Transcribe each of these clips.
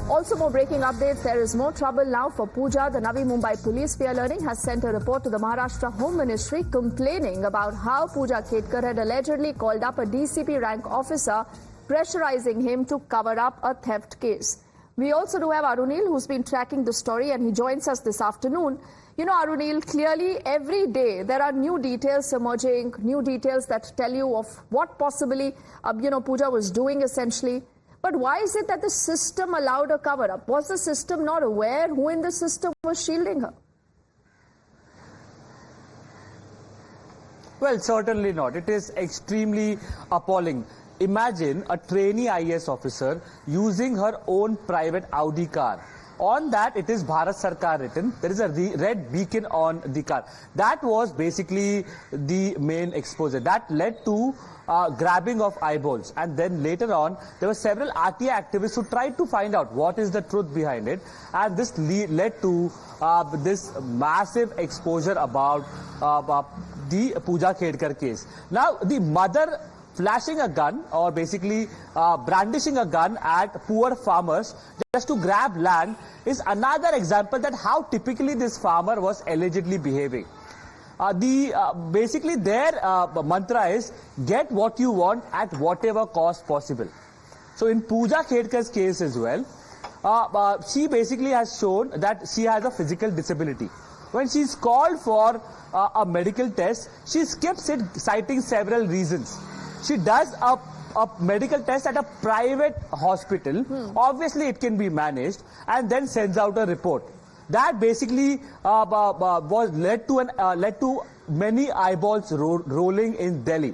Also, more breaking updates. There is more trouble now for Puja. The Navi Mumbai police, we are learning, has sent a report to the Maharashtra Home Ministry complaining about how Puja Khedkar had allegedly called up a DCP rank officer, pressurizing him to cover up a theft case. We also do have Arunil, who's been tracking the story, and he joins us this afternoon. You know, Arunil, clearly every day there are new details emerging, new details that tell you of what possibly, Puja was doing essentially. But why is it that the system allowed a cover-up? Was the system not aware who in the system was shielding her? Well, certainly not. It is extremely appalling. Imagine a trainee IAS officer using her own private Audi car. On that, it is Bharat Sarkar written. There is a red beacon on the car. That was basically the main exposure. That led to grabbing of eyeballs. And then later on, there were several RTI activists who tried to find out what is the truth behind it. And this led to this massive exposure about the Puja Khedkar case. Now, the mother flashing a gun or basically brandishing a gun at poor farmers just to grab land is another example that how typically this farmer was allegedly behaving. Basically their mantra is get what you want at whatever cost possible. So in Puja Khedkar's case as well, she basically has shown that she has a physical disability. When she's called for a medical test, she skips it, citing several reasons. She does a medical test at a private hospital. Obviously, it can be managed, and then sends out a report. That basically led to many eyeballs rolling in Delhi.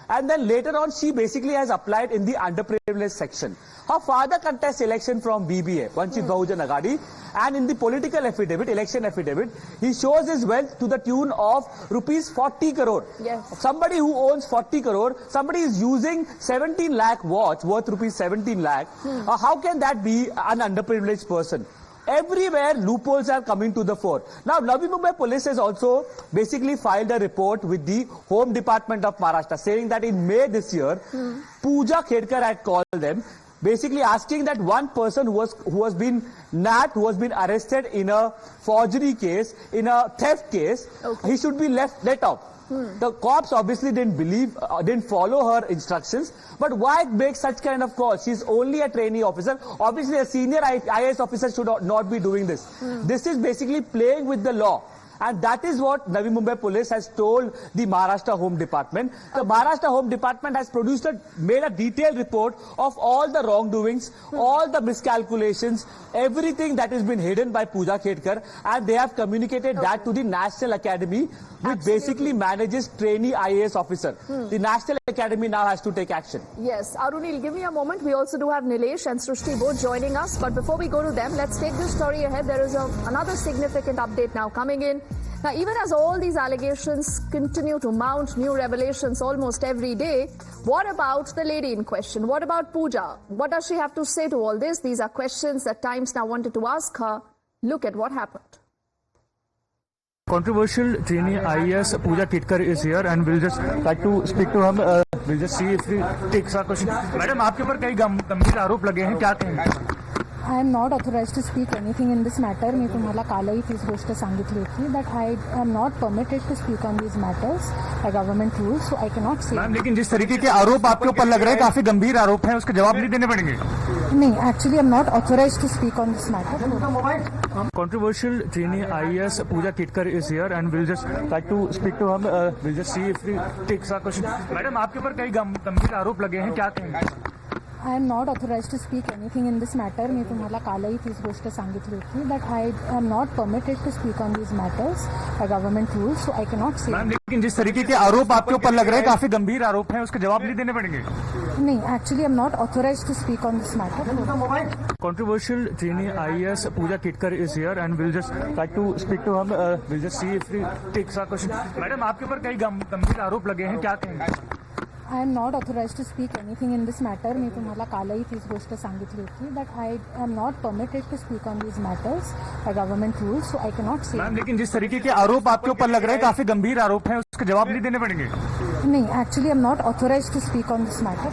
And then later on, she basically has applied in the underprivileged section. Her father contests election from BBA, Vanchit Bahujan Aghadi, and in the political affidavit, election affidavit, he shows his wealth to the tune of rupees 40 crore. Yes. Somebody who owns 40 crore, somebody is using 17 lakh watch worth rupees 17 lakh. How can that be an underprivileged person? Everywhere loopholes are coming to the fore. Now, Navi Mumbai police has also basically filed a report with the Home Department of Maharashtra saying that in May this year, Puja Khedkar had called them, basically asking that one person who has been arrested in a forgery case, in a theft case, he should be let off. The cops obviously didn't follow her instructions. But why make such kind of calls? She's only a trainee officer. Obviously, a senior IAS officer should not be doing this. This is basically playing with the law. And that is what Navi Mumbai police has told the Maharashtra Home Department. The Maharashtra Home Department has made a detailed report of all the wrongdoings, all the miscalculations, everything that has been hidden by Puja Khedkar, and they have communicated that to the National Academy, which basically manages trainee IAS officer. The National Academy now has to take action. Yes. Arunil, give me a moment. We also do have Nilesh and Srushti both joining us. But before we go to them, let's take this story ahead. There is another significant update now coming in. Now, even as all these allegations continue to mount, new revelations almost every day, what about the lady in question? What about Puja? What does she have to say to all this? These are questions that Times now wanted to ask her. Look at what happened. Controversial trainee IAS Puja Khedkar is here, and we'll just try to speak to her. We'll just see if we take her question. Madam, आपके ऊपर कई गंभीर आरोप लगे हैं, क्या कहेंगे? I am not authorized to speak anything in this matter. मी तुम्हाला कालही तीच गोष्ट सांगितली होती that I am not permitted to speak on these matters by government rules, so I cannot say. Ma'am, लेकिन जिस तरीके के आरोप आपके ऊपर लग रहे हैं, काफी गंभीर आरोप हैं, उसके जवाब नहीं देने पड़ेंगे? नहीं, actually I am not authorized to speak on this matter. Controversial trainee IAS Puja Khedkar is here, and we'll just try to speak to her. We'll just see if we take her question. Madam, आपके ऊपर कई गंभीर आरोप लगे हैं, क्या कहेंगे? I am not authorized to speak anything in this matter. मी तुम्हाला कालही तीच गोष्ट सांगितली होती that I am not permitted to speak on these matters by government rules, so I cannot say. Ma'am, लेकिन जिस तरीके के आरोप आपके ऊपर लग रहे हैं, काफी गंभीर आरोप हैं, उसके जवाब नहीं देने पड़ेंगे? नहीं, actually I am not authorized to speak on this matter. Controversial trainee IAS Puja Khedkar is here, and we'll just try to speak to her. We'll just see if we take her question. Madam, आपके ऊपर कई गंभीर आरोप लगे हैं, क्या कहेंगे? I am not authorized to speak anything in this matter. मी तुम्हाला कालही तीच गोष्ट सांगितली होती that I am not permitted to speak on these matters by government rules, so I cannot say. Ma'am, लेकिन जिस तरीके के आरोप आपके ऊपर लग रहे हैं, काफी गंभीर आरोप हैं, उसके जवाब नहीं देने पड़ेंगे? नहीं, actually I am not authorized to speak on this matter.